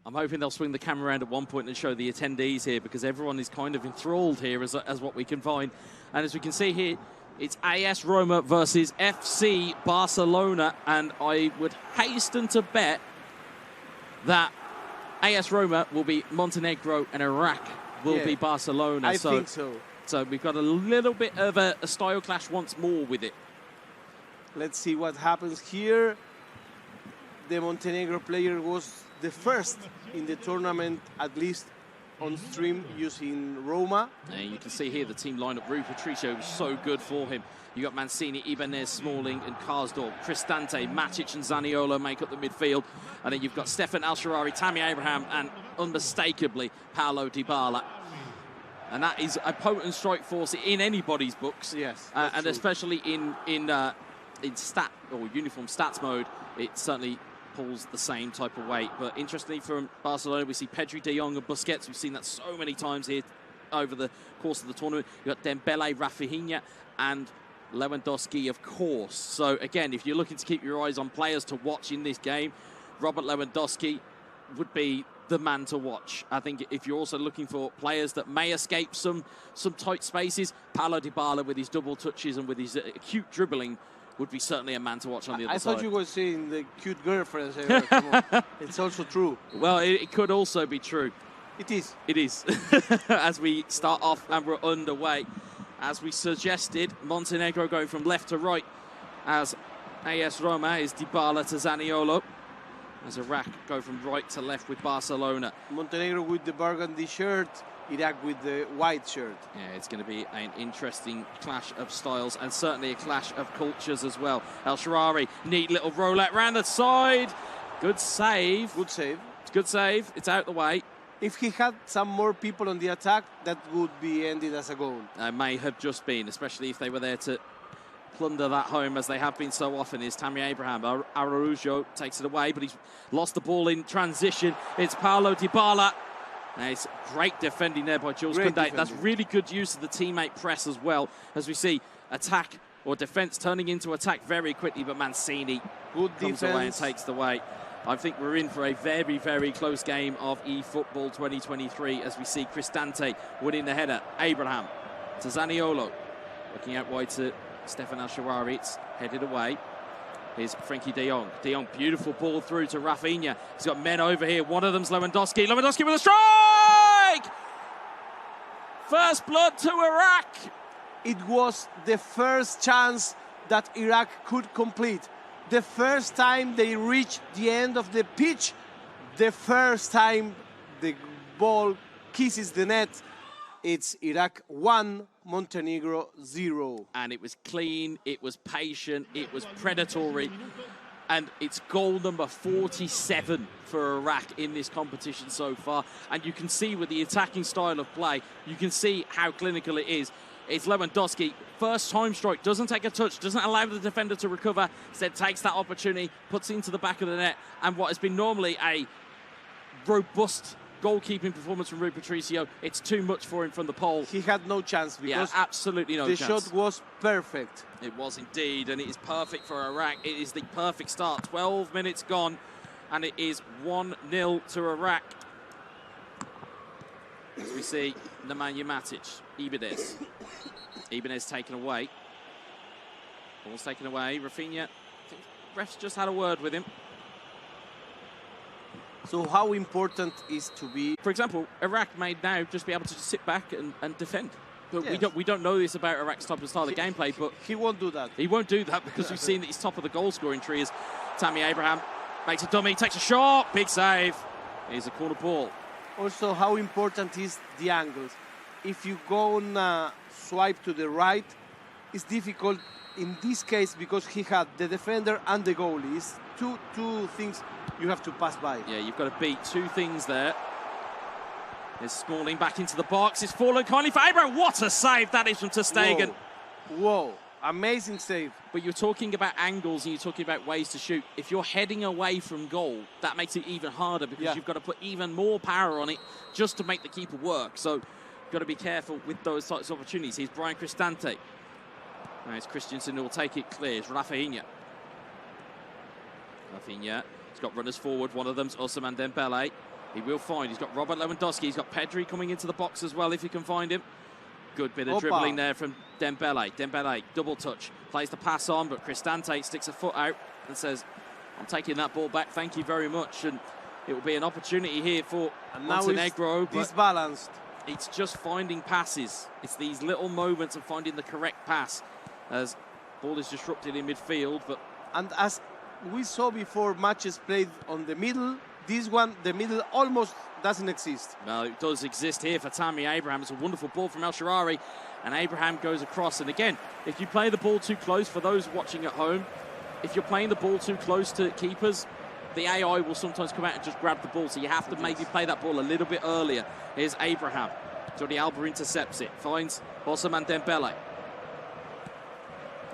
I'm hoping they'll swing the camera around at one point and show the attendees here, because everyone is kind of enthralled here as what we can find. And as we can see here, it's AS Roma versus FC Barcelona, and I would hasten to bet that AS Roma will be Montenegro and Iraq will be Barcelona. I think so. So we've got a little bit of a style clash once more with it. Let's see what happens here. The Montenegro player was the first in the tournament, at least on stream, using Roma. And you can see here the team lineup. Rui Patricio was so good for him. You got Mancini, Ibanez, Smalling and Karsdorp. Cristante, Matic and Zaniolo make up the midfield. And then you've got Stefan Al-Sharari, Tammy Abraham and unmistakably Paulo Dybala. And that is a potent strike force in anybody's books. Yes, and true. Especially in stat or uniform stats mode, it certainly pulls the same type of weight. But interestingly, from Barcelona, we see Pedri, De Jong and Busquets. We've seen that so many times here over the course of the tournament. You've got Dembele, Rafinha and Lewandowski, of course. So again, if you're looking to keep your eyes on players to watch in this game, Robert Lewandowski would be the man to watch. I think if you're also looking for players that may escape some tight spaces, Paulo Dybala with his double touches and with his acute dribbling would be certainly a man to watch on the other side. I thought you were saying the cute girlfriends. It's also true. Well, it could also be true. It is. It is. As we start off and we're underway. As we suggested, Montenegro going from left to right as AS Roma is Dybala to Zaniolo. As Iraq go from right to left with Barcelona. Montenegro with the burgundy shirt, Iraq with the white shirt. Yeah, it's going to be an interesting clash of styles and certainly a clash of cultures as well. El-Sharari, neat little roulette round the side. Good save. Good save. It's good save. It's out the way. If he had some more people on the attack, that would be ended as a goal. It may have just been, especially if they were there to plunder that home, as they have been so often. Is Tammy Abraham. Araujo takes it away, but he's lost the ball in transition. It's Paulo Dybala. And it's great defending there by Jules Koundé. That's really good use of the teammate press as well, as we see attack or defence turning into attack very quickly, but Mancini comes away and takes the way. I think we're in for a very, very close game of eFootball 2023 as we see Cristante winning the header. Abraham to Zaniolo. Looking out wide to Stefan Al-Sharari. It's headed away. Here's Frenkie de Jong. De Jong, beautiful ball through to Rafinha. He's got men over here. One of them's Lewandowski. Lewandowski with a strike! First blood to Iraq. It was the first chance that Iraq could complete. The first time they reached the end of the pitch. The first time the ball kisses the net. It's Iraq 1, Montenegro 0. And it was clean, it was patient, it was predatory. And it's goal number 47 for Iraq in this competition so far. And you can see with the attacking style of play, you can see how clinical it is. It's Lewandowski, first time strike, doesn't take a touch, doesn't allow the defender to recover, instead takes that opportunity, puts it into the back of the net. And what has been normally a robust goalkeeping performance from Rui Patricio, it's too much for him from the pole. He had no chance because absolutely no chance. The shot was perfect. It was indeed, and it is perfect for Iraq. It is the perfect start. 12 minutes gone, and it is 1-0 to Iraq. As we see Nemanja Matic, Ibanez. Ibanez taken away. Ball's taken away. Rafinha, I think refs just had a word with him. So how important is to be... For example, Iraq may now just be able to sit back and defend. But yes. we don't know this about Iraq's type of style of gameplay, but... He won't do that. He won't do that because we've seen that he's top of the goal-scoring tree as Tammy Abraham makes a dummy, takes a shot, big save. Here's a corner ball. Also, how important is the angles. If you go on swipe to the right, it's difficult in this case because he had the defender and the goalie. It's two things you have to pass by. Yeah, you've got to beat two things there. There's Smalling back into the box. It's fallen kindly for Abraham. What a save that is from ter Stegen. Whoa, amazing save. But you're talking about angles and you're talking about ways to shoot. If you're heading away from goal, that makes it even harder because you've got to put even more power on it just to make the keeper work. So you've got to be careful with those types of opportunities. Here's Brian Cristante. Now it's Christensen who will take it clear. It's Rafinha. Rafinha He's got runners forward. One of them's Ousmane Dembele. He will find. He's got Robert Lewandowski. He's got Pedri coming into the box as well if he can find him. Good bit of dribbling there from Dembele. Dembele, double touch. Plays the pass on, but Cristante sticks a foot out and says, I'm taking that ball back, thank you very much. And it will be an opportunity here for Montenegro. But disbalanced. It's just finding passes. It's these little moments of finding the correct pass as ball is disrupted in midfield. And as we saw before, matches played on the middle, this one, the middle almost doesn't exist. Well, it does exist here for Tammy Abraham. It's a wonderful ball from El Shaarawy, and Abraham goes across. And again, if you play the ball too close, for those watching at home, if you're playing the ball too close to keepers, the AI will sometimes come out and just grab the ball, so you have to maybe play that ball a little bit earlier. Here's Abraham. Jordi Alba intercepts it, finds Ousmane Dembele.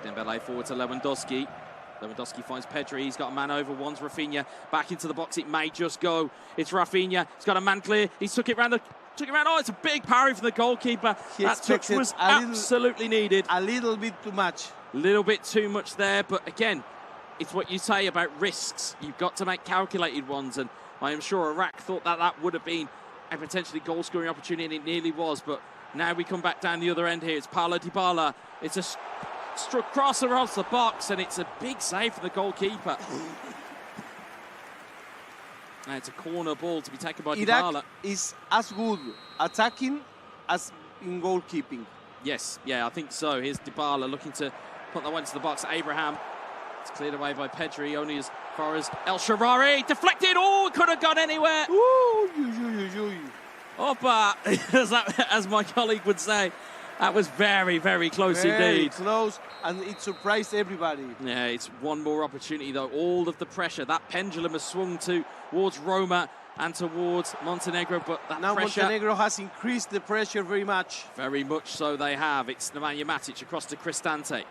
Dembele forward to Lewandowski. Lewandowski finds Pedri. He's got a man over. One's Rafinha. Back into the box. It may just go. It's Rafinha. He's got a man clear. He took it round. Oh, it's a big parry from the goalkeeper. That touch was absolutely needed. A little bit too much. A little bit too much there. But again, it's what you say about risks. You've got to make calculated ones. And I am sure Iraq thought that that would have been a potentially goal-scoring opportunity, and it nearly was. But now we come back down the other end here. It's Paulo Dybala. It's a struck cross across the box, and it's a big save for the goalkeeper. And it's a corner ball to be taken by Dybala. Iraq is as good attacking as in goalkeeping. Yes, yeah, I think so. Here's Dybala looking to put that one into the box. Abraham. It's cleared away by Pedri, only as far as El Shaarawy. Deflected. Oh, it could have gone anywhere. Ooh, Opa, as my colleague would say. That was very, very close indeed. Very close, and it surprised everybody. Yeah, it's one more opportunity, though. All of the pressure, that pendulum has swung towards Roma and towards Montenegro, but that now pressure... Montenegro has increased the pressure very much. Very much so they have. It's Nemanja Matic across to Cristante.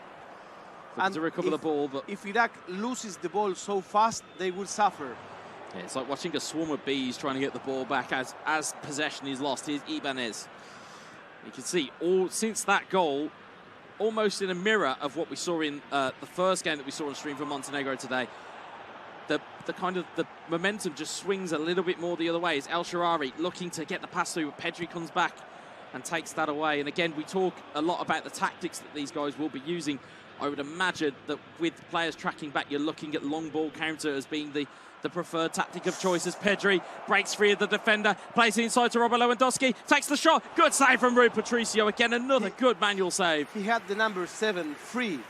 To recover the ball, but... If Iraq loses the ball so fast, they will suffer. Yeah, it's like watching a swarm of bees trying to get the ball back as possession is lost. Here's Ibanez. You can see, since that goal, almost in a mirror of what we saw in the first game that we saw on stream for Montenegro today, the kind of the momentum just swings a little bit more the other way. It's El Shaarawy looking to get the pass through, but Pedri comes back and takes that away. And again, we talk a lot about the tactics that these guys will be using. I would imagine that with players tracking back, you're looking at long ball counter as being the preferred tactic of choice, as Pedri breaks free of the defender, plays it inside to Robert Lewandowski, takes the shot. Good save from Rui Patricio. Again, another good manual save. He had the number 7 free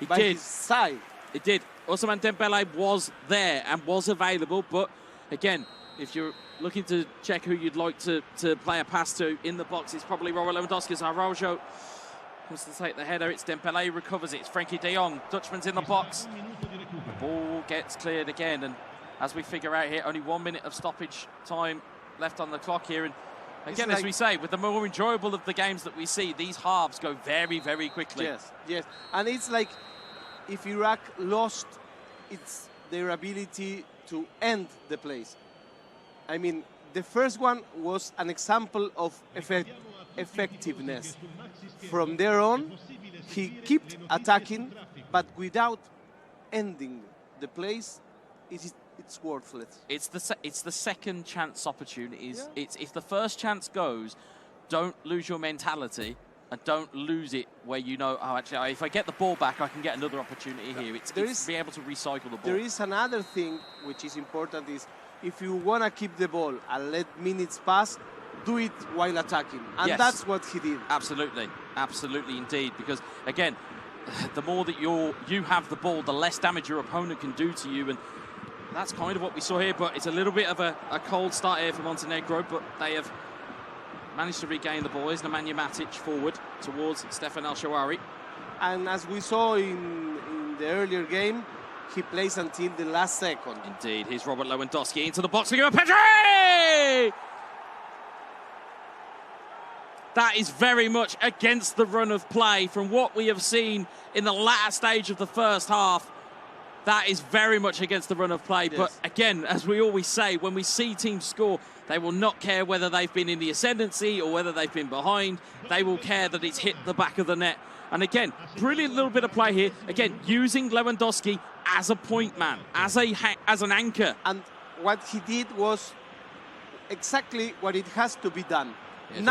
by his side. It did. Ousmane Dembele was there and was available, but again, if you're looking to check who you'd like to play a pass to in the box, it's probably Robert Lewandowski. As Araujo comes to take the header, it's Dembele who recovers it. It's Frenkie de Jong. Dutchman's in the box. The ball gets cleared again, and as we figure out here, only 1 minute of stoppage time left on the clock here. And again, as we say, with the more enjoyable of the games that we see, these halves go very, very quickly. Yes. And it's like if Iraq lost their ability to end the plays. I mean, the first one was an example of effectiveness. From there on, he kept attacking, but without ending the plays, it's worthless. It's the second chance opportunities. Yeah. If the first chance goes, don't lose your mentality and don't lose it where you know, oh, actually, if I get the ball back, I can get another opportunity here. It's be able to recycle the ball. There is another thing which is important is if you want to keep the ball and let minutes pass, do it while attacking. And that's what he did. Absolutely. Absolutely indeed. Because, again, the more that you have the ball, the less damage your opponent can do to you. And that's kind of what we saw here, but it's a little bit of a cold start here for Montenegro, but they have managed to regain the ball. Here's Nemanja Matic forward towards Stefan El Shaarawy. And as we saw in the earlier game, he plays until the last second. Indeed. Here's Robert Lewandowski into the box. Pedri! That is very much against the run of play from what we have seen in the latter stage of the first half. That is very much against the run of play. Yes. But again, as we always say, when we see teams score, they will not care whether they've been in the ascendancy or whether they've been behind. They will care that it's hit the back of the net. And again, brilliant little bit of play here. Again, using Lewandowski as a point man, as an anchor. And what he did was exactly what it has to be done. Yeah,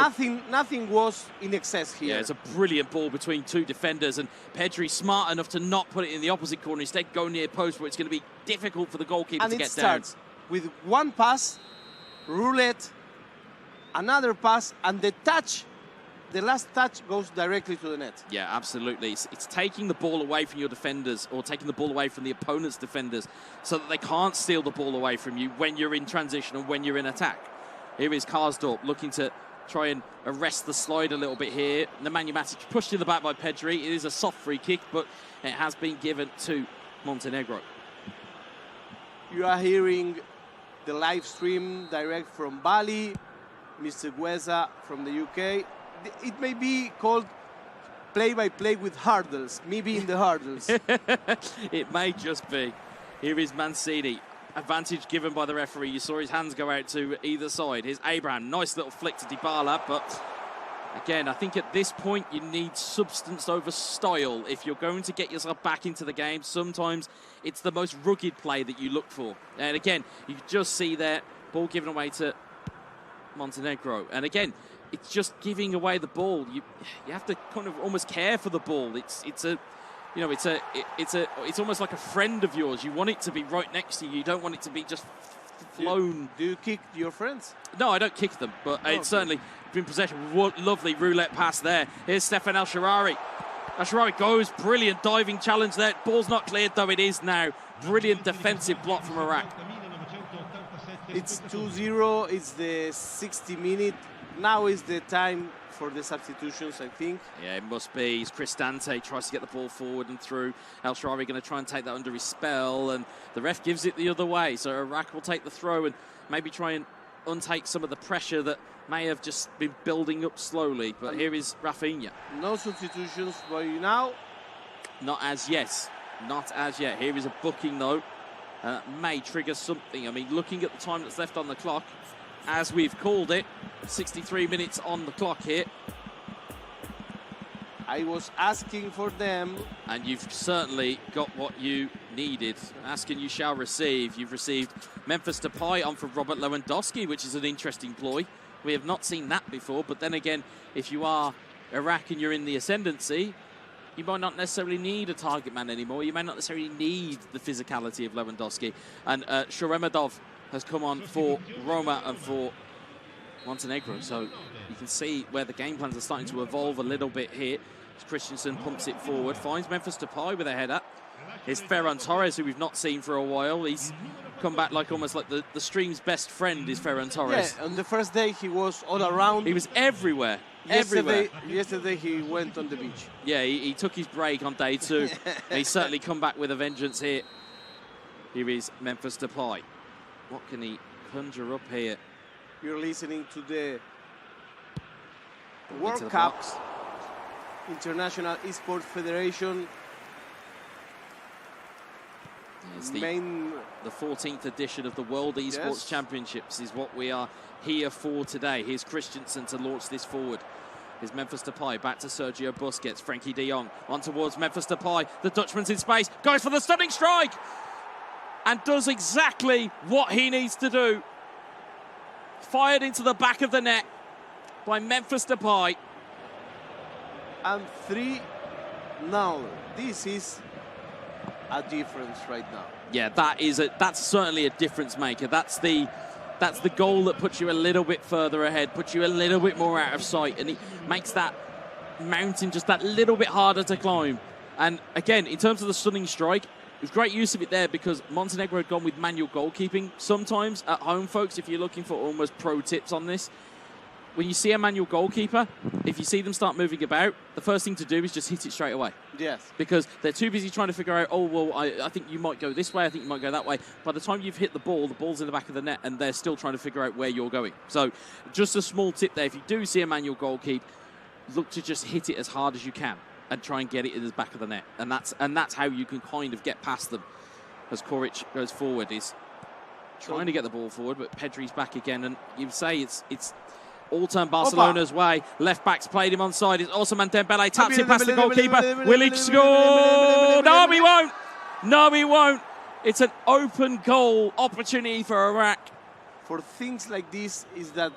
nothing was in excess here. Yeah, it's a brilliant ball between two defenders, and Pedri smart enough to not put it in the opposite corner, instead go near post where it's going to be difficult for the goalkeeper to get down. And it starts with one pass, roulette, another pass, and the last touch goes directly to the net. Yeah, absolutely. It's taking the ball away from your defenders, or taking the ball away from the opponent's defenders, so that they can't steal the ball away from you when you're in transition and when you're in attack. Here is Karsdorp looking to try and arrest the slide a little bit here. Nemanja Matic pushed in the back by Pedri. It is a soft free kick, but it has been given to Montenegro. You are hearing the live stream direct from Bali, Mr. Gueza from the UK. It may be called play-by-play with hurdles, me being the hurdles. It may just be. Here is Mancini. Advantage given by the referee. You saw his hands go out to either side. Here's Abraham. Nice little flick to Dybala, but again, I think at this point you need substance over style. If you're going to get yourself back into the game, sometimes it's the most rugged play that you look for. And again, you can just see there, ball given away to Montenegro. And again, it's just giving away the ball. You have to kind of almost care for the ball. It's almost like a friend of yours. You want it to be right next to you. You don't want it to be just flown. Do you kick your friends? No, I don't kick them, but it's certainly been possession. What lovely roulette pass there. Here's Stefan El Shaarawy. El Shaarawy goes, brilliant diving challenge there. Ball's not cleared, though it is now. Brilliant defensive block from Iraq. It's 2-0. It's the 60th minute. Now is the time for the substitutions, I think. Yeah, it must be. Cristante tries to get the ball forward and through. El Shaarawy going to try and take that under his spell, and the ref gives it the other way. So Iraq will take the throw and maybe try and untake some of the pressure that may have just been building up slowly. But here is Rafinha. No substitutions for you now. Not as yet. Not as yet. Here is a booking, though. May trigger something. I mean, looking at the time that's left on the clock, as we've called it, 63 minutes on the clock here. I was asking for them. And you've certainly got what you needed. Ask and you shall receive. You've received Memphis Depay on for Robert Lewandowski, which is an interesting ploy. We have not seen that before, but then again, if you are Iraq and you're in the ascendancy, you might not necessarily need a target man anymore. You may not necessarily need the physicality of Lewandowski. And Shoremedov has come on for Roma and for Montenegro. So you can see where the game plans are starting to evolve a little bit here. Christensen pumps it forward, finds Memphis Depay with a header. Here's Ferran Torres, who we've not seen for a while. He's come back like almost like the stream's best friend is Ferran Torres. Yeah, on the first day he was all around. He was everywhere. Yesterday he went on the beach. Yeah, he took his break on day two. He's certainly come back with a vengeance here. Here is Memphis Depay. What can he conjure up here? You're listening to the World Cup, International Esports Federation. It's the 14th edition of the World Esports Championships is what we are here for today. Here's Christensen to launch this forward. Here's Memphis Depay, back to Sergio Busquets, Frankie de Jong, on towards Memphis Depay. The Dutchman's in space, goes for the stunning strike, and does exactly what he needs to do. Fired into the back of the net by Memphis Depay. And 3-0. This is a difference right now. Yeah, that's certainly a difference maker. That's the goal that puts you a little bit further ahead, puts you a little bit more out of sight, and it makes that mountain just that little bit harder to climb. And again, in terms of the stunning strike, it was great use of it there because Montenegro had gone with manual goalkeeping. Sometimes at home, folks, if you're looking for almost pro tips on this, when you see a manual goalkeeper, if you see them start moving about, the first thing to do is just hit it straight away. Yes. Because they're too busy trying to figure out, oh, well, I think you might go this way, I think you might go that way. By the time you've hit the ball's in the back of the net, and they're still trying to figure out where you're going. So just a small tip there. If you do see a manual goalkeeper, look to just hit it as hard as you can and try and get it in the back of the net. And that's how you can kind of get past them. As Koric goes forward, he's trying to get the ball forward, but Pedri's back again. And you'd say it's all turned Barcelona's way. Left back's played him onside. It's Ousmane Dembele taps it past the goalkeeper. Will he score? No, he won't. No, he won't. It's an open goal opportunity for Iraq. For things like this is that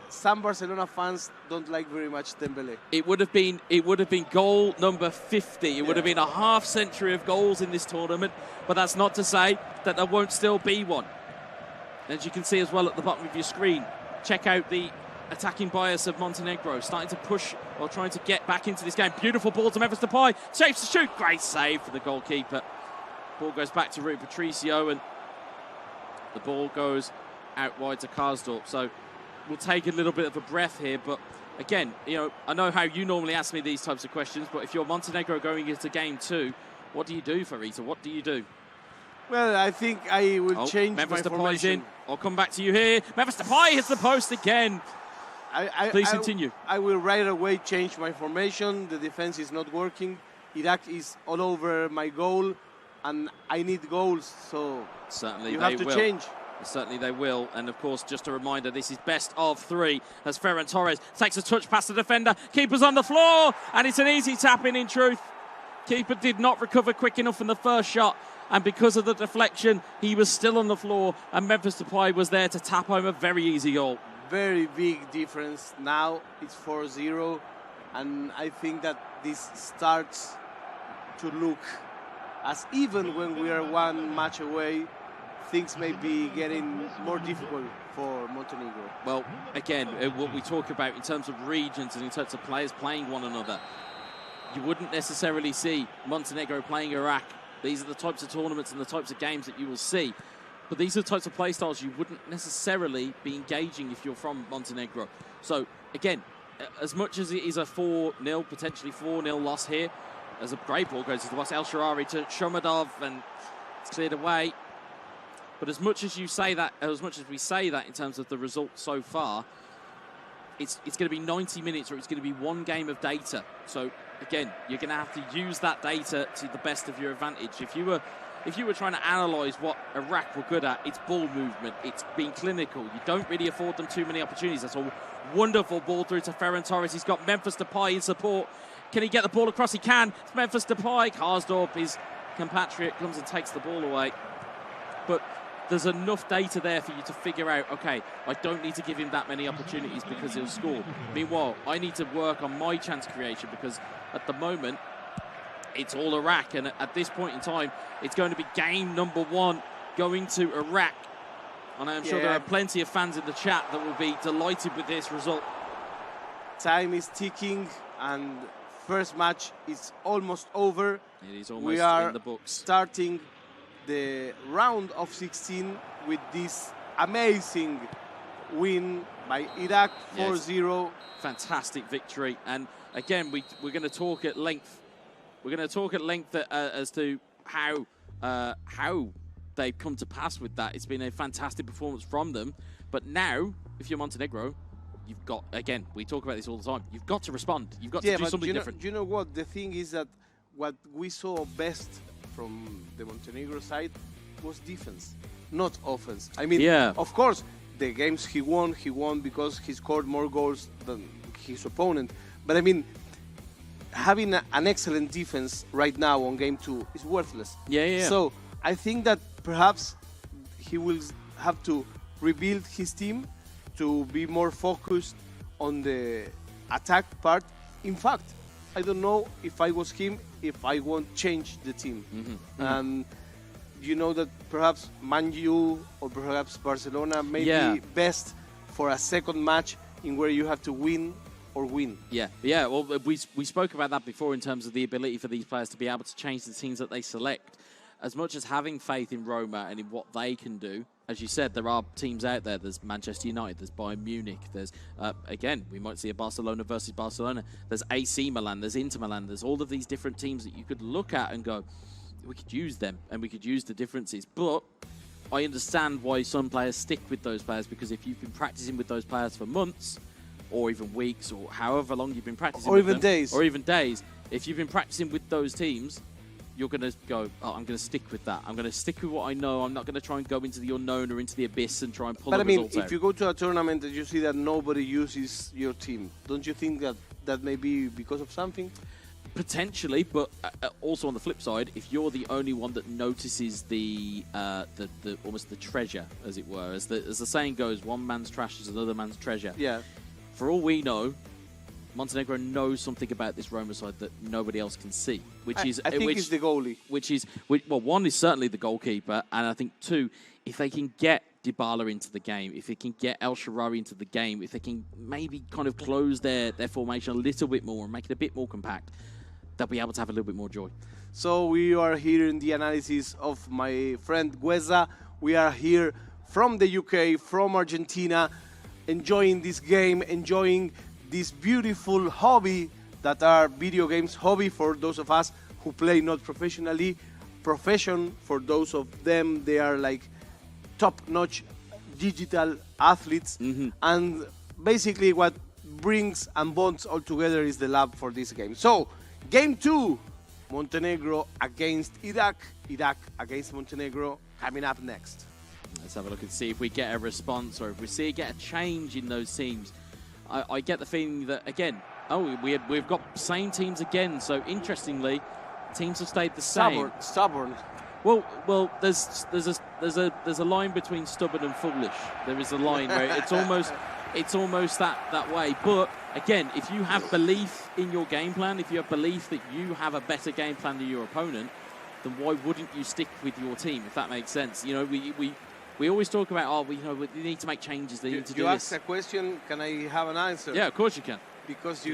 some Barcelona fans don't like very much Dembele. It would have been goal number 50. It would have been a half century of goals in this tournament, but that's not to say that there won't still be one. As you can see as well at the bottom of your screen, check out the attacking bias of Montenegro, starting to push or trying to get back into this game. Beautiful ball to Memphis Depay, saves to shoot, great save for the goalkeeper. Ball goes back to Rui Patricio and the ball goes out wide to Karsdorp. So we'll take a little bit of a breath here, but again, you know, I know how you normally ask me these types of questions, but if you're Montenegro going into game 2, what do you do, Farita? What do you do? Well, I think I will change Memphis my Depay's formation. in. I'll come back to you here. Memphis Depay hits the post again. Please continue. I will right away change my formation. The defense is not working. Iraq is all over my goal, and I need goals, so certainly you they have to will. change. Certainly they will. And of course, just a reminder, this is best of 3 as Ferran Torres takes a touch past the defender. Keeper's on the floor, and it's an easy tap in truth. Keeper did not recover quick enough in the first shot, and because of the deflection, he was still on the floor, and Memphis Depay was there to tap home a very easy goal. Very big difference. Now it's 4-0, and I think that this starts to look as even when we are one match away, things may be getting more difficult for Montenegro. Well, again, what we talk about in terms of regions and in terms of players playing one another, you wouldn't necessarily see Montenegro playing Iraq. These are the types of tournaments and the types of games that you will see. But these are the types of play styles you wouldn't necessarily be engaging if you're from Montenegro. So, again, as much as it is a 4-0, potentially 4-0 loss here, as a great ball goes to the box, El Sharari to Shomadov, and it's cleared away. But as much as you say that, as much as we say that in terms of the result so far, it's going to be 90 minutes or it's going to be one game of data. So again, you're going to have to use that data to the best of your advantage. If you were trying to analyse what Iraq were good at, it's ball movement, it's being clinical. You don't really afford them too many opportunities. That's a wonderful ball through to Ferran Torres. He's got Memphis Depay in support. Can he get the ball across? He can. It's Memphis Depay. Karsdorp, his compatriot, comes and takes the ball away. But there's enough data there for you to figure out, okay, I don't need to give him that many opportunities because he'll score. Meanwhile, I need to work on my chance creation because at the moment, it's all Iraq. And at this point in time, it's going to be game number 1 going to Iraq. And I'm sure there are plenty of fans in the chat that will be delighted with this result. Time is ticking and first match is almost over. It is almost we are in the books. Starting the round of 16 with this amazing win by Iraq, 4-0. Fantastic victory. And again, we're going to talk at length. We're going to talk at length as to how they've come to pass with that. It's been a fantastic performance from them. But now, if you're Montenegro, you've got, again, we talk about this all the time, you've got to respond. You've got to do something different. You know what? The thing is that what we saw best from the Montenegro side was defense, not offense. I mean, of course, the games he won because he scored more goals than his opponent. But I mean, having an excellent defense right now on game 2 is worthless. So I think that perhaps he will have to rebuild his team to be more focused on the attack part. In fact, I don't know if I was him, if I won't change the team. And you know that perhaps Man U or perhaps Barcelona may be best for a second match in where you have to win or win. Well, we spoke about that before in terms of the ability for these players to be able to change the teams that they select. As much as having faith in Roma and in what they can do, as you said, there are teams out there. There's Manchester United, there's Bayern Munich, there's, again, we might see a Barcelona versus Barcelona. There's AC Milan, there's Inter Milan, there's all of these different teams that you could look at and go, we could use them and we could use the differences. But I understand why some players stick with those players, because if you've been practicing with those players for months or even weeks or however long you've been practicing or with even them, days. Or even days, if you've been practicing with those teams, you're going to go, oh, I'm going to stick with that. I'm going to stick with what I know. I'm not going to try and go into the unknown or into the abyss and try and pull a result out. If you go to a tournament and you see that nobody uses your team, don't you think that that may be because of something? Potentially, but also on the flip side, if you're the only one that notices the almost the treasure, as it were, as the saying goes, one man's trash is another man's treasure. Yeah. For all we know, Montenegro knows something about this Roma side that nobody else can see, which I think it's the goalie. Well, one is certainly the goalkeeper, and I think two, if they can get Dybala into the game, if they can get El Shaarawy into the game, if they can maybe kind of close their formation a little bit more and make it a bit more compact, they'll be able to have a little bit more joy. So we are here in the analysis of my friend Gueza. We are here from the UK, from Argentina, enjoying this game, enjoying this beautiful hobby that are video games. Hobby for those of us who play not professionally. Profession for those of them, they are like top-notch digital athletes. And basically what brings and bonds all together is the love for this game. So, Game 2, Montenegro against Iraq. Iraq against Montenegro coming up next. Let's have a look and see if we get a response or if we get a change in those teams. I get the feeling that, again, we've got same teams again. So, interestingly, teams have stayed the same. Stubborn. Well, there's a line between stubborn and foolish. There is a line where it's almost that way. But again, if you have belief in your game plan, if you have belief that you have a better game plan than your opponent, then why wouldn't you stick with your team? If that makes sense, you know, we always talk about we need to make changes. They need to do this. You ask a question, can I have an answer? Yeah, of course you can. Because you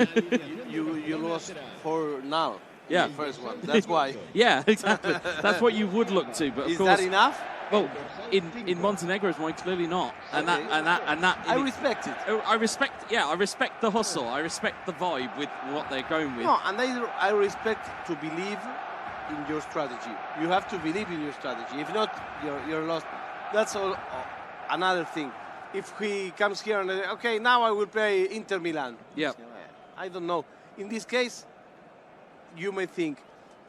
lost 4-0. Yeah, the first one. That's why. Yeah, exactly. That's what you would look to. But of course, that enough? Well, in Montenegro's mind, clearly not. And that. I respect it. I respect the hustle. I respect the vibe with what they're going with. No, and I respect to believe in your strategy. You have to believe in your strategy. If not, you're lost. That's all. Another thing. If he comes here and okay, now I will play Inter Milan. Yeah. I don't know. In this case, you may think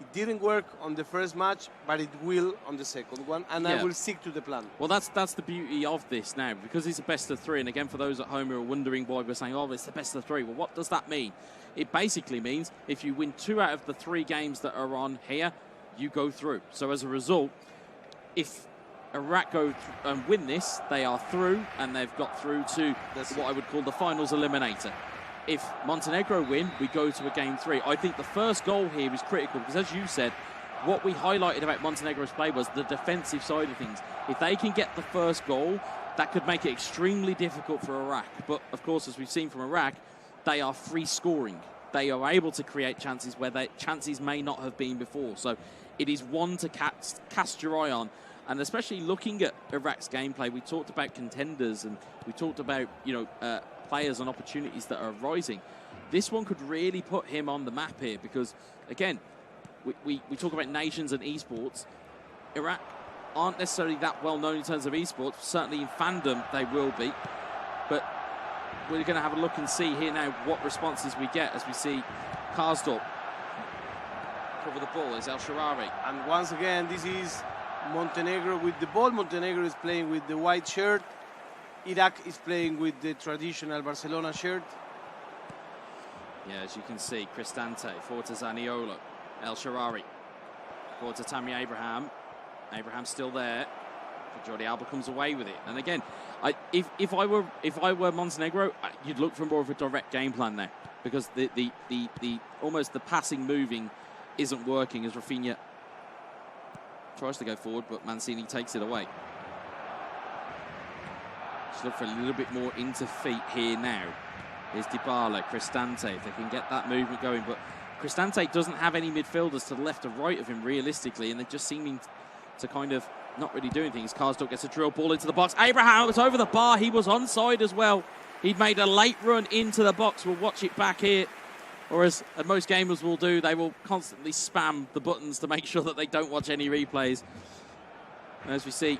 it didn't work on the first match, but it will on the second one, and I will stick to the plan. Well, that's the beauty of this now, because it's a best of three. And again, for those at home who are wondering why we're saying, it's the best of three. Well, what does that mean? It basically means if you win 2 out of the 3 games that are on here, you go through. So as a result, if Iraq go and win this, they are through, and they've got through to what I would call the finals eliminator. If Montenegro win, we go to a Game 3. I think the first goal here is critical because, as you said, what we highlighted about Montenegro's play was the defensive side of things. If they can get the first goal, that could make it extremely difficult for Iraq. But, of course, as we've seen from Iraq, they are free scoring. They are able to create chances where chances may not have been before. So it is one to cast your eye on. And especially looking at Iraq's gameplay, we talked about contenders and we talked about, players and opportunities that are rising. This one could really put him on the map here because, again, we talk about nations and esports. Iraq aren't necessarily that well known in terms of esports. Certainly in fandom, they will be. But we're going to have a look and see here now what responses we get as we see Karsdorp cover the ball. Is El Shaarawy. And once again, this is Montenegro with the ball. Montenegro is playing with the white shirt. Iraq is playing with the traditional Barcelona shirt. Yeah, as you can see, Cristante, forward to Zaniolo, El Shaarawy, forward to Tammy Abraham. Abraham's still there. Jordi Alba comes away with it. And again, if I were Montenegro, you'd look for more of a direct game plan there because the almost the passing moving isn't working as Rafinha tries to go forward, but Mancini takes it away. Just look for a little bit more into feet here now. Here's Dybala, Cristante, if they can get that movement going. But Cristante doesn't have any midfielders to the left or right of him realistically, and they're just seeming to kind of not really doing things. Karsdorp gets a drill ball into the box. Abraham was over the bar. He was onside as well. He'd made a late run into the box. We'll watch it back here. Or as most gamers will do, they will constantly spam the buttons to make sure that they don't watch any replays. And as we see,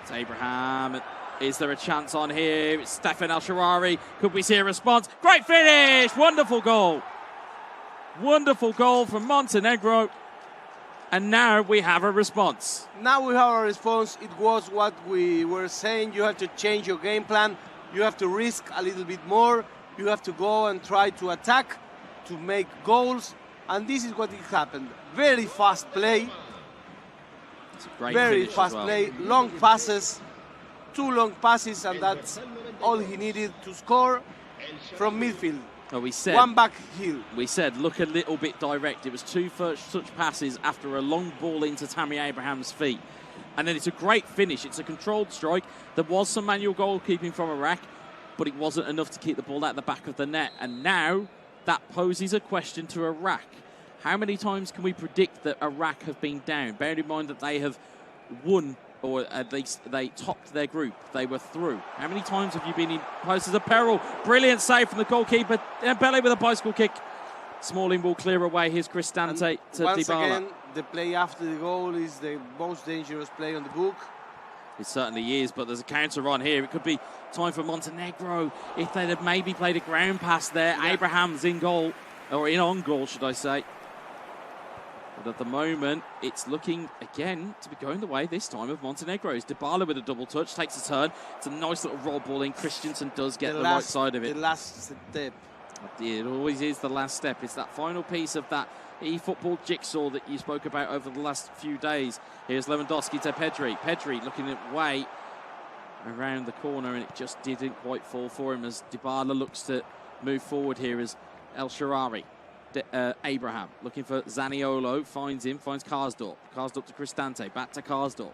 it's Abraham. Is there a chance on here? It's Stefan El Shaarawy. Could we see a response? Great finish! Wonderful goal. Wonderful goal from Montenegro. And now we have a response. Now we have a response. It was what we were saying. You have to change your game plan. You have to risk a little bit more. You have to go and try to attack, to make goals, and this is what it happened. Very fast play. It's a great Very finish fast as well. play, long passes, 2 long passes, and that's all he needed to score from midfield. Well, we said, One back heel. We said, look a little bit direct. It was 2 first touch passes after a long ball into Tammy Abraham's feet. And then it's a great finish. It's a controlled strike. There was some manual goalkeeping from Iraq, but it wasn't enough to keep the ball at the back of the net. And now that poses a question to Iraq. How many times can we predict that Iraq have been down? Bearing in mind that they have won, or at least they topped their group. They were through. How many times have you been in places of peril? Brilliant save from the goalkeeper. Dembele with a bicycle kick. Smalling will clear away his Cristante to once Dybala. Again, the play after the goal is the most dangerous play on the book. It certainly is, but there's a counter on here. It could be time for Montenegro if they'd have maybe played a ground pass there. Yeah. Abraham's in goal, or in on goal, should I say. But at the moment, it's looking, again, to be going the way this time of Montenegro's. Dybala with a double touch, takes a turn. It's a nice little roll ball in. Christensen does get the right side of it. The last step. It always is the last step. It's that final piece of that eFootball jigsaw that you spoke about over the last few days. Here's Lewandowski to Pedri. Pedri looking at way around the corner, and it just didn't quite fall for him as Dybala looks to move forward here as El Shaarawy. Abraham looking for Zaniolo, finds him, finds Karsdorp. Karsdorp to Cristante, back to Karsdorp.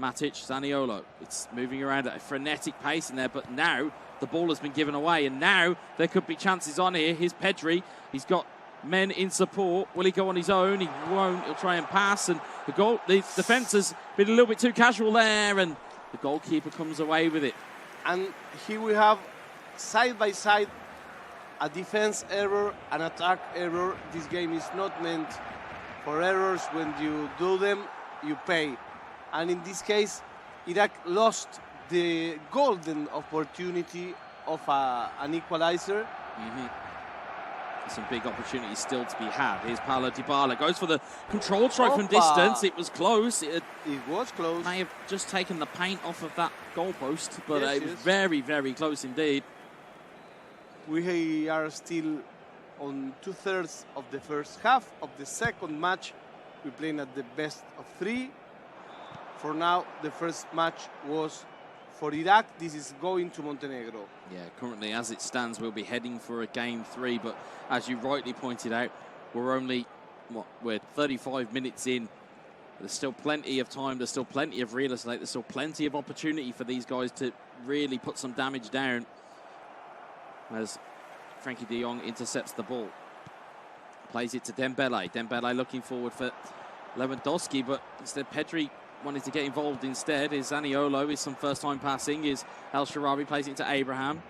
Matic, Zaniolo. It's moving around at a frenetic pace in there, but now the ball has been given away, and now there could be chances on here. Here's Pedri. He's got men in support. Will he go on his own? He won't. He'll try and pass, and the defence has been a little bit too casual there, and the goalkeeper comes away with it. And here we have side by side a defense error, an attack error. This game is not meant for errors. When you do them, you pay. And in this case, Iraq lost the golden opportunity of an equalizer. Some big opportunities still to be had. Here's Paulo Dybala. Goes for the control strike from distance. It was close. It was close. May have just taken the paint off of that goalpost, but it was very, very close indeed. We are still on 2/3 of the first half of the second match. We're playing at the best of 3. For now, the first match was for Iraq. This is going to Montenegro. Yeah, currently as it stands, we'll be heading for a game 3. But as you rightly pointed out, we're only, we're 35 minutes in. There's still plenty of time. There's still plenty of real estate. There's still plenty of opportunity for these guys to really put some damage down. As Frankie de Jong intercepts the ball. Plays it to Dembele. Dembele looking forward for Lewandowski, but instead Pedri wanted to get involved instead. Is Zaniolo with some first-time passing. Is El Shaarawy plays it to Abraham.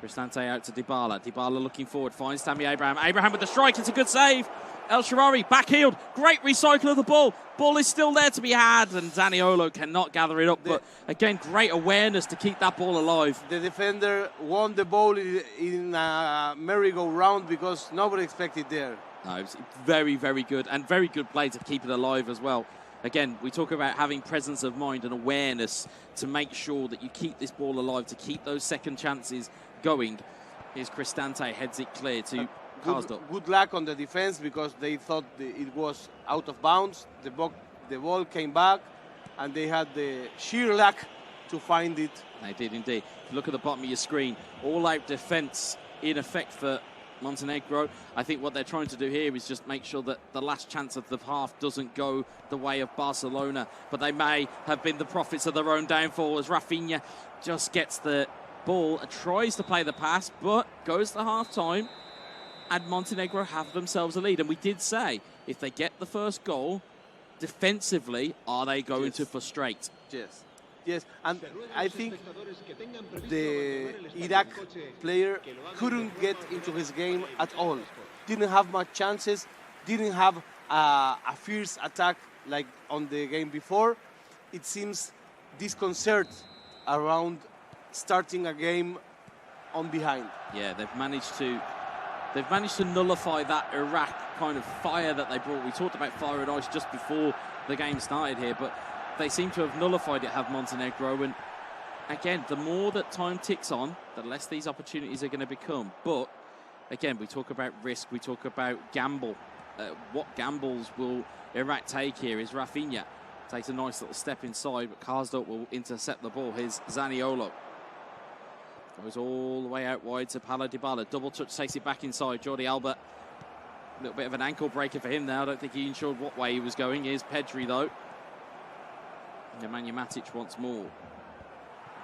Cristante out to Dybala. Dybala looking forward, finds Tammy Abraham. Abraham with the strike, it's a good save. El Shaarawy back-heeled, great recycle of the ball. Ball is still there to be had, and Zaniolo cannot gather it up. But again, great awareness to keep that ball alive. The defender won the ball in a merry-go-round because nobody expected there. No, it was very, very good, and very good play to keep it alive as well. Again, we talk about having presence of mind and awareness to make sure that you keep this ball alive, to keep those second chances going. Here's Cristante, heads it clear to Karsdorp. Good luck on the defense because they thought it was out of bounds. The ball came back, and they had the sheer luck to find it. They did indeed. Look at the bottom of your screen. All-out defence in effect for Montenegro. I think what they're trying to do here is just make sure that the last chance of the half doesn't go the way of Barcelona, but they may have been the prophets of their own downfall as Rafinha just gets the ball and tries to play the pass, but goes to half-time, and Montenegro have themselves a lead. And we did say, if they get the first goal, defensively, are they going to frustrate? Yes. Yes, and I think the Iraq player couldn't get into his game at all. Didn't have much chances, didn't have a fierce attack like on the game before. It seems disconcert around starting a game on behind. Yeah, they've managed to nullify that Iraq kind of fire that they brought. We talked about fire and ice just before the game started here, but they seem to have nullified it, have Montenegro. And again, the more that time ticks on, the less these opportunities are going to become. But again, we talk about risk, we talk about gamble. What gambles will Iraq take here? Is Rafinha takes a nice little step inside, but Karsdorp will intercept the ball. Here's Zaniolo. Goes all the way out wide to Paulo Dybala. Double touch, takes it back inside. Jordi Alba, a little bit of an ankle breaker for him now. I don't think he ensured what way he was going. Here's Pedri, though. Nemanja Matic once more.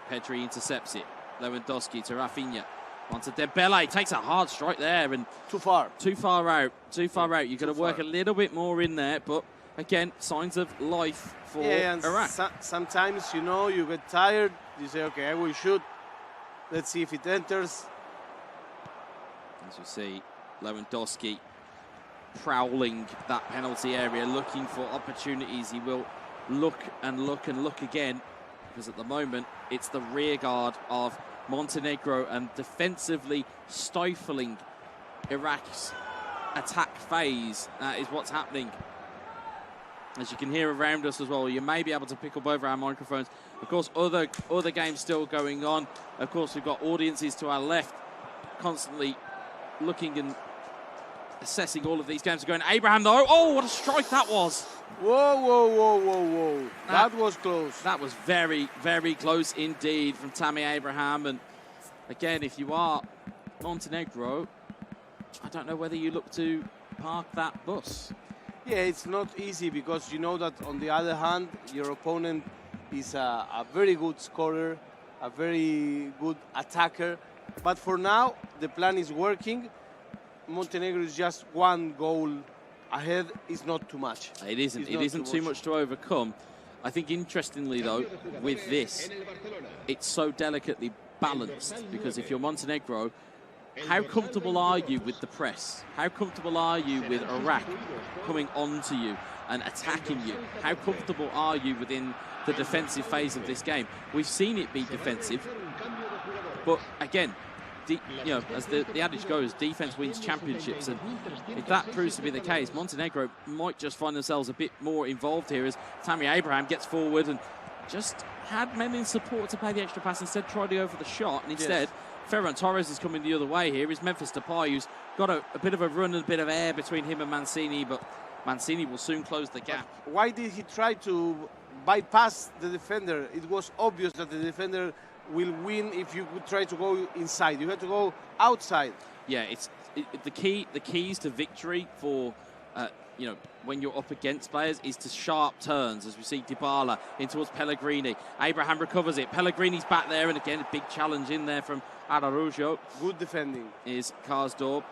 Pedri intercepts it. Lewandowski to Rafinha. Onto Dembele, takes a hard strike there, and Too far out. You've got to work a little bit more in there, but again, signs of life for Iraq. Sometimes, you know, you get tired. You say, okay, I will shoot. Let's see if it enters. As we see, Lewandowski prowling that penalty area, looking for opportunities. He will look and look and look again, because at the moment it's the rear guard of Montenegro and defensively stifling Iraq's attack phase. That is what's happening. As you can hear around us as well, you may be able to pick up over our microphones. Of course, other games still going on. Of course, we've got audiences to our left constantly looking and assessing all of these games going. Abraham, though, oh, what a strike that was. Whoa. That was close. That was very, very close indeed from Tammy Abraham. And again, if you are Montenegro, I don't know whether you look to park that bus. Yeah, it's not easy, because you know that on the other hand, your opponent is a very good scorer, a very good attacker. But for now, the plan is working. Montenegro is just one goal ahead. Is not too much. It isn't. It isn't too much to overcome. I think, interestingly, though, with this, it's so delicately balanced, because if you're Montenegro, how comfortable are you with the press? How comfortable are you with Iraq coming onto you and attacking you? How comfortable are you within the defensive phase of this game? We've seen it be defensive, but again, as the adage goes, defense wins championships, and if that proves to be the case, Montenegro might just find themselves a bit more involved here, as Tammy Abraham gets forward and just had men in support to play the extra pass, instead tried to go for the shot, and instead Ferran Torres is coming the other way here. Is Memphis Depay, who's got a bit of a run and a bit of air between him and Mancini, but Mancini will soon close the gap. Why did he try to bypass the defender? It was obvious that the defender will win if you would try to go inside. You have to go outside. Yeah, the keys to victory for when you're up against players is to sharp turns, as we see Dybala in towards Pellegrini. Abraham recovers it. Pellegrini's back there, and again, a big challenge in there from Araujo. Good defending. Is Karsdorp.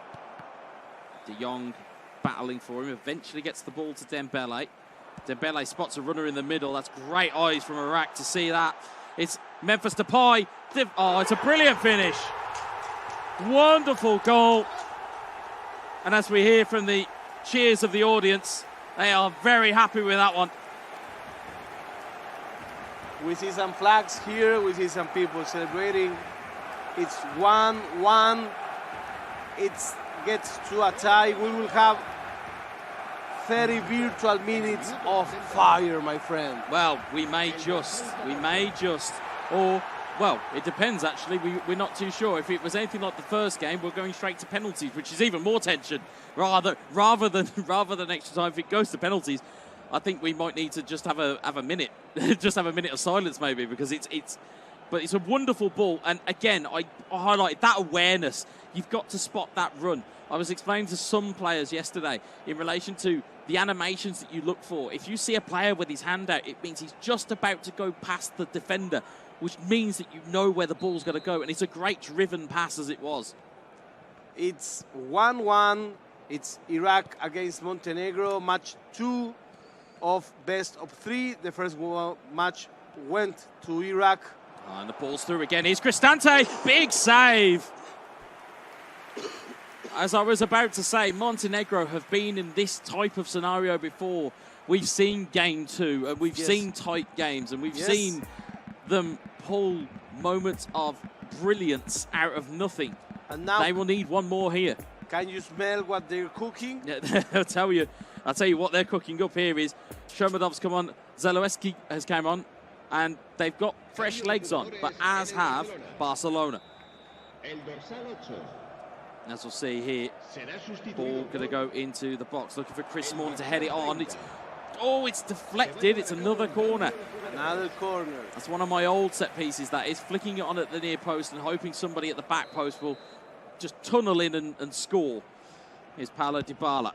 De Jong battling for him. Eventually gets the ball to Dembele. Dembele spots a runner in the middle. That's great eyes from Iraq to see that. It's Memphis Depay. Oh, it's a brilliant finish. Wonderful goal. And as we hear from the cheers of the audience, they are very happy with that one. We see some flags here. We see some people celebrating. It's 1-1. It gets to a tie. We will have 30 virtual minutes of fire, my friend. Well, we may just, or, well, it depends, actually. We're not too sure. If it was anything like the first game, we're going straight to penalties, which is even more tension. Rather than extra time, if it goes to penalties, I think we might need to just have a minute, just have a minute of silence, maybe, because but it's a wonderful ball. And again, I highlighted that awareness. You've got to spot that run. I was explaining to some players yesterday in relation to the animations that you look for. If you see a player with his hand out, it means he's just about to go past the defender, which means that you know where the ball's going to go. And it's a great driven pass, as it was. It's 1-1. It's Iraq against Montenegro, match 2 of best of 3. The first match went to Iraq. And the ball's through again. Here's Cristante. Big save. As I was about to say, Montenegro have been in this type of scenario before. We've seen game 2, and we've seen tight games, and we've seen them pull moments of brilliance out of nothing. And now they will need one more here. Can you smell what they're cooking? Yeah, I'll tell you what they're cooking up here is Shomadov's come on, Zalewski has come on, and they've got fresh legs on, but as have Barcelona. As we'll see here, ball going to go into the box, looking for Chris Smalling to head it on. It's deflected. It's another corner. Another corner. That's one of my old set pieces, that is, flicking it on at the near post and hoping somebody at the back post will just tunnel in and score. Here's Paulo Dybala.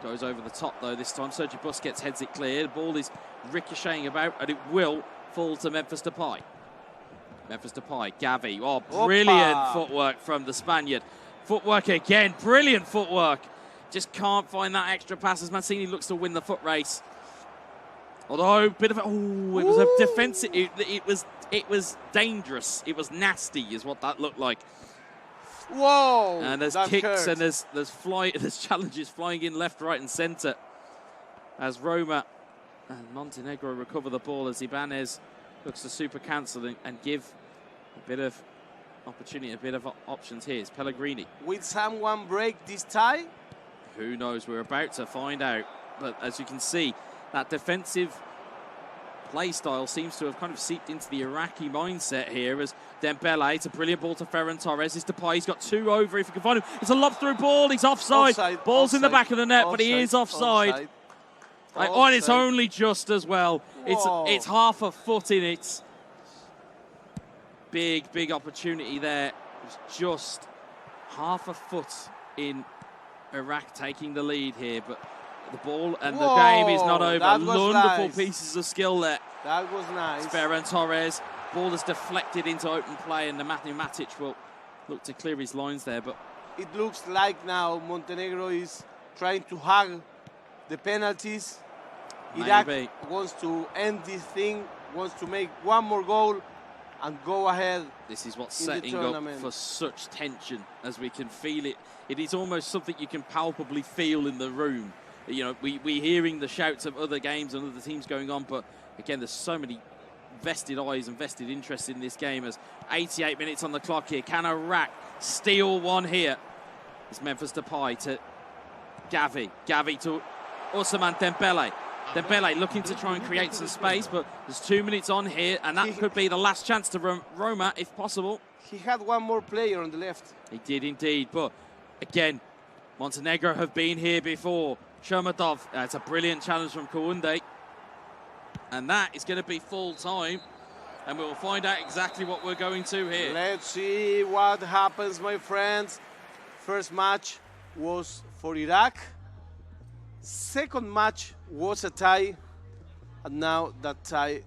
Goes over the top, though, this time. Sergio Busquets heads it clear. The ball is ricocheting about, and it will fall to Memphis Depay. Memphis Depay, Gavi. Oh, brilliant footwork from the Spaniard. Footwork again, brilliant footwork. Just can't find that extra pass as Mancini looks to win the foot race. Although, bit of a, it was a defensive, it was dangerous. It was nasty is what that looked like. Whoa! And there's kicks and there's challenges flying in left, right and centre. As Roma and Montenegro recover the ball as Ibanez looks to super cancel and give a bit of opportunity, a bit of options here. It's Pellegrini. Will someone break this tie? Who knows? We're about to find out. But as you can see, that defensive play style seems to have kind of seeped into the Iraqi mindset here as Dembele, it's a brilliant ball to Ferran Torres. It's Depay, he's got two over if he can find him. It's a lob through ball, he's offside. Ball's in the back of the net, but he is offside. And it's only just as well. It's half a foot in it. Big opportunity there. It's just half a foot in Iraq taking the lead here, but the ball and the game is not over. Wonderful pieces of skill there. That was nice. It's Ferran Torres. Ball is deflected into open play, and the Matthew Matic will look to clear his lines there. But it looks like now Montenegro is trying to hug the penalties. Iraq wants to end this thing, wants to make one more goal and go ahead. This is what's setting up for such tension, as we can feel it. It is almost something you can palpably feel in the room. You know, we're hearing the shouts of other games and other teams going on, but again, there's so many vested eyes and vested interest in this game as 88 minutes on the clock here. Can Iraq steal one here? It's Memphis Depay to Gavi. Gavi to Ousmane Dembele. Dembele looking to try and create some space, but there's 2 minutes on here, and that could be the last chance to Roma, if possible. He had one more player on the left. He did indeed, but again, Montenegro have been here before. Shomadov, it's a brilliant challenge from Kounde. And that is going to be full time, and we'll find out exactly what we're going to here. Let's see what happens, my friends. First match was for Iraq. Second match was a tie, and now that tie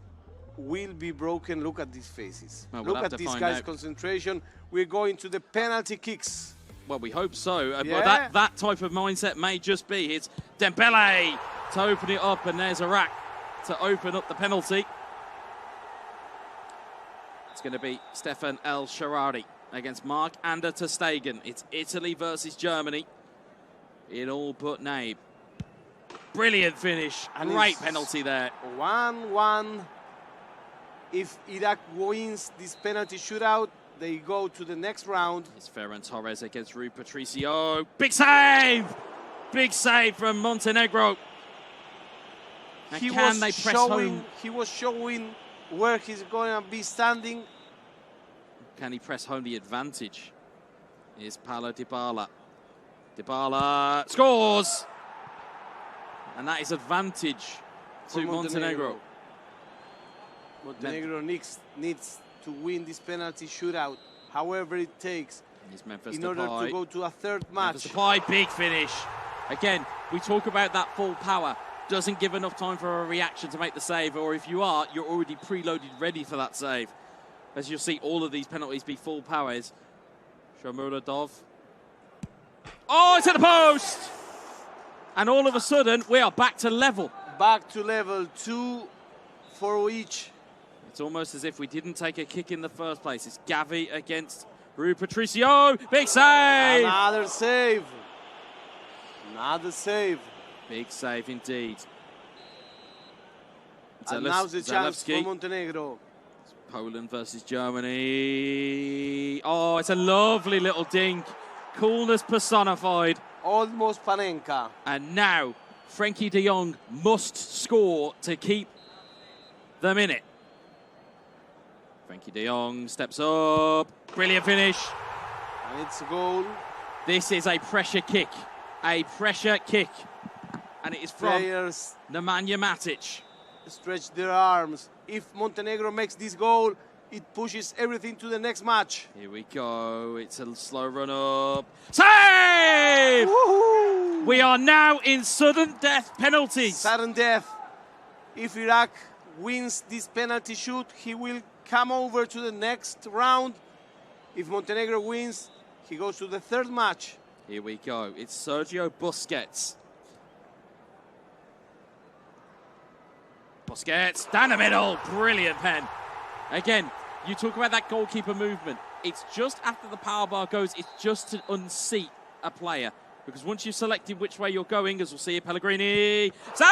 will be broken. Look at these faces. Well, look at these guys' concentration. We're going to the penalty kicks. Well, we hope so. But that type of mindset may just be. It's Dembele to open it up, and there's Iraq to open up the penalty. It's going to be Stefan El Sharari against Marc-Andre ter Stegen. It's Italy versus Germany in all but name. Brilliant finish. And great penalty there. 1-1. If Iraq wins this penalty shootout, they go to the next round. It's Ferran Torres against Rui Patricio. Big save! Big save from Montenegro. And he was showing where he's going to be standing. Can he press home the advantage? Here's Paulo Dybala. Dybala scores! And that is advantage to Montenegro. Montenegro needs to win this penalty shootout, however it takes, in order to go to a third match. Depay, big finish. Again, we talk about that full power. Doesn't give enough time for a reaction to make the save, or if you are, you're already preloaded, ready for that save. As you'll see, all of these penalties be full powers. Shomurodov. Oh, it's at the post! And all of a sudden, we are back to level. Back to level, 2 for each. It's almost as if we didn't take a kick in the first place. It's Gavi against Rui Patricio. Big save! Another save. Another save. Big save indeed. And now's the chance for Montenegro. It's Poland versus Germany. Oh, it's a lovely little dink. Coolness personified. Almost Panenka. And now, Frenkie de Jong must score to keep them in it. Frenkie de Jong steps up. Brilliant finish. And it's a goal. This is a pressure kick. A pressure kick. And it is from Players Nemanja Matic. stretch their arms. If Montenegro makes this goal, it pushes everything to the next match. Here we go. It's a slow run up. Save! We are now in sudden death penalties. Sudden death. If Iraq wins this penalty shoot, he will come over to the next round. If Montenegro wins, he goes to the third match. Here we go. It's Sergio Busquets. Busquets, down the middle. Brilliant pen. Again, you talk about that goalkeeper movement. It's just after the power bar goes, it's just to unseat a player. Because once you've selected which way you're going, as we'll see, Pellegrini. Save!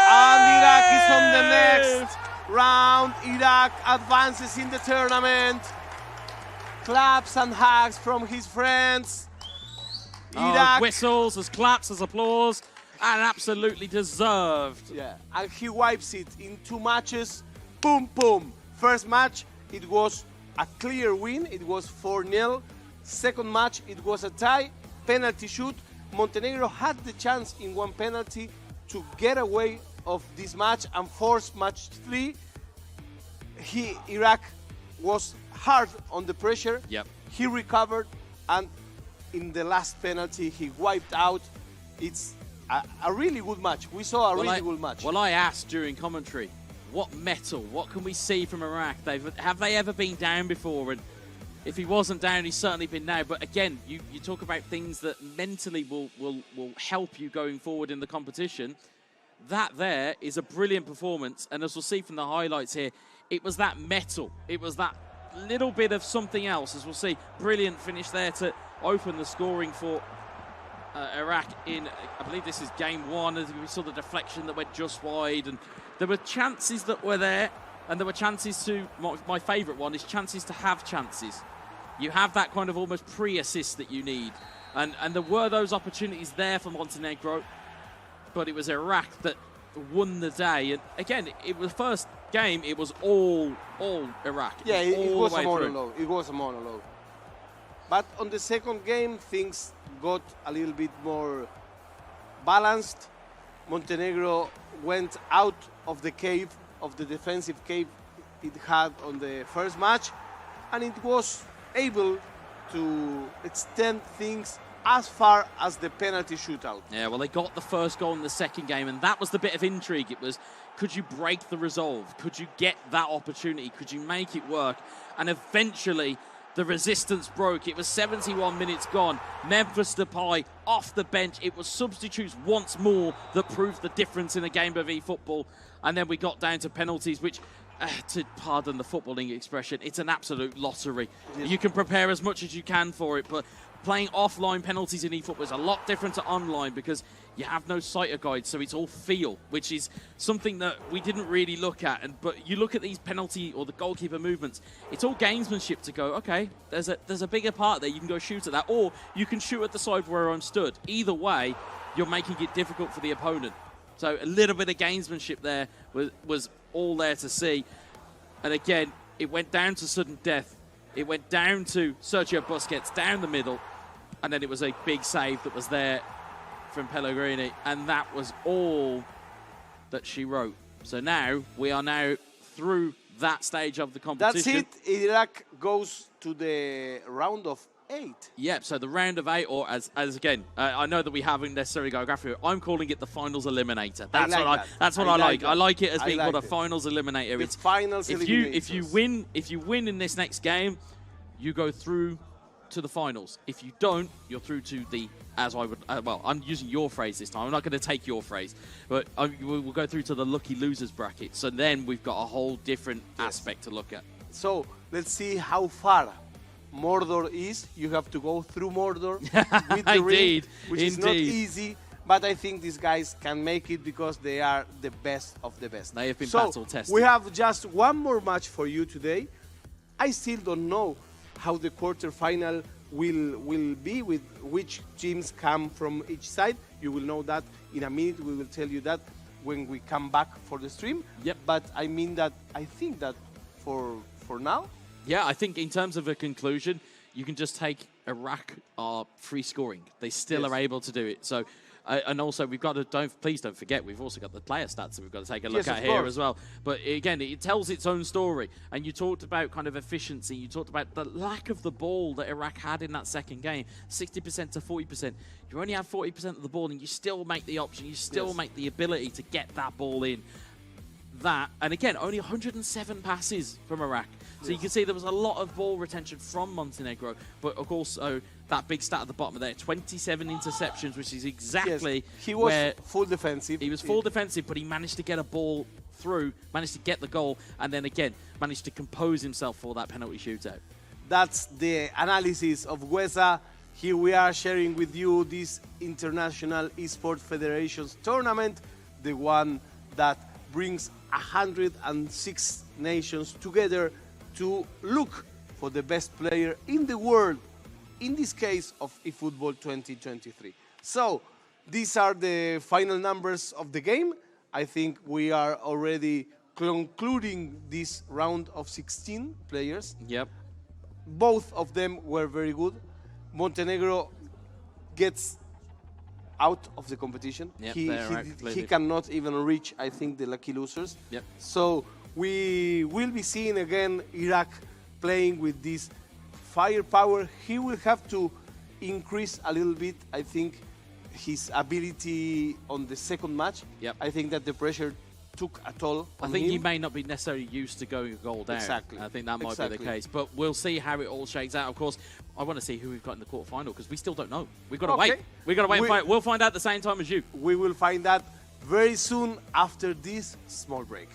And Iraq is on the next round. Iraq advances in the tournament. Claps and hugs from his friends. Iraq. Whistles, there's claps, there's applause, and absolutely deserved. Yeah, and he wipes it in 2 matches. Boom, boom. First match, it was a clear win. It was 4-0. Second match, it was a tie. Penalty shoot. Montenegro had the chance in 1 penalty to get away of this match and force match 3. Iraq was hard on the pressure. Yep. He recovered, and in the last penalty, he wiped out. It's a really good match. We saw a really good match. Well, I asked during commentary, what mettle, what can we see from Iraq? Have they ever been down before? And if he wasn't down, he's certainly been now. But again, you talk about things that mentally will help you going forward in the competition. That there is a brilliant performance. And as we'll see from the highlights here, it was that mettle. It was that little bit of something else, as we'll see. Brilliant finish there to open the scoring for Iraq in, I believe this is game 1. As we saw the deflection that went just wide. And there were chances that were there. And there were chances to, my favourite one is chances to have chances. You have that kind of almost pre-assist that you need. And there were those opportunities there for Montenegro. But it was Iraq that won the day. And again, it was the first game, it was all Iraq. Yeah, it was a monologue. It was a monologue. But on the second game, things got a little bit more balanced. Montenegro went out of the cave, of the defensive cave it had on the first match, and it was able to extend things as far as the penalty shootout. Yeah, well, they got the first goal in the second game, and that was the bit of intrigue. It was, could you break the resolve? Could you get that opportunity? Could you make it work? And eventually, the resistance broke. It was 71 minutes gone. Memphis Depay off the bench. It was substitutes once more that proved the difference in a game of e-football. And then we got down to penalties, which, to pardon the footballing expression, it's an absolute lottery. Yes. You can prepare as much as you can for it, but playing offline penalties in eFootball is a lot different to online because you have no sighter guide, so it's all feel, which is something that we didn't really look at. But you look at these penalty or the goalkeeper movements, it's all gamesmanship to go, okay, there's a bigger part there, you can go shoot at that, or you can shoot at the side where I'm stood. Either way, you're making it difficult for the opponent. So a little bit of gamesmanship there was all there to see. And again, it went down to sudden death. It went down to Sergio Busquets down the middle. And then it was a big save that was there from Pellegrini. And that was all that she wrote. So now, we are now through that stage of the competition. That's it. Iraq goes to the round of 8. Yep, so the round of 8, or as again, I know that we haven't necessarily got a graphic. I'm calling it the finals eliminator. That's what I like. I like it as being called a finals eliminator. It's finals eliminator. If you win in this next game, you go through to the finals. If you don't, you're through to the, as I would, well, I'm using your phrase this time. I'm not going to take your phrase, but we'll go through to the lucky losers bracket. So then we've got a whole different aspect to look at. So let's see how far Mordor is. You have to go through Mordor with the ring, which is not easy. But I think these guys can make it because they are the best of the best. They have been battle tested. We have just one more match for you today. I still don't know how the quarterfinal will be, with which teams come from each side. You will know that in a minute. We will tell you that when we come back for the stream. Yep. But I mean that I think that for now. Yeah, I think in terms of a conclusion, you can just take Iraq are free scoring. They still Yes. are able to do it. So, and also we've got to please don't forget we've also got the player stats that we've got to take a look Yes, at of here course. as well. But again, it tells its own story. And you talked about kind of efficiency. You talked about the lack of the ball that Iraq had in that second game, 60% to 40%. You only have 40% of the ball, and you still make the option. You still Yes. make the ability to get that ball in. That, and again, only 107 passes from Iraq. So you can see there was a lot of ball retention from Montenegro, but of course, that big stat at the bottom of there, 27 interceptions, which is exactly Yes. He was where full defensive. he was full defensive, but he managed to get a ball through, managed to get the goal, and then again, managed to compose himself for that penalty shootout. That's the analysis of Huesa. Here we are sharing with you this International Esports Federations tournament, the one that brings 106 nations together to look for the best player in the world, in this case of eFootball 2023. So these are the final numbers of the game. I think we are already concluding this round of 16 players. Yep. Both of them were very good. Montenegro gets out of the competition. Yep, he they're completely- cannot even reach, I think, the lucky losers. Yep. So we will be seeing again Iraq playing with this firepower. He will have to increase a little bit, I think, his ability on the second match. Yep. I think that the pressure took a toll I on think him. he may not be necessarily used to going a goal down. Exactly. I think that might be Exactly. the case. But we'll see how it all shakes out. Of course, I want to see who we've got in the quarterfinal because we still don't know. We've got to Okay. wait. We've got to wait and We- find. We'll find out at the same time as you. We will find that very soon after this small break.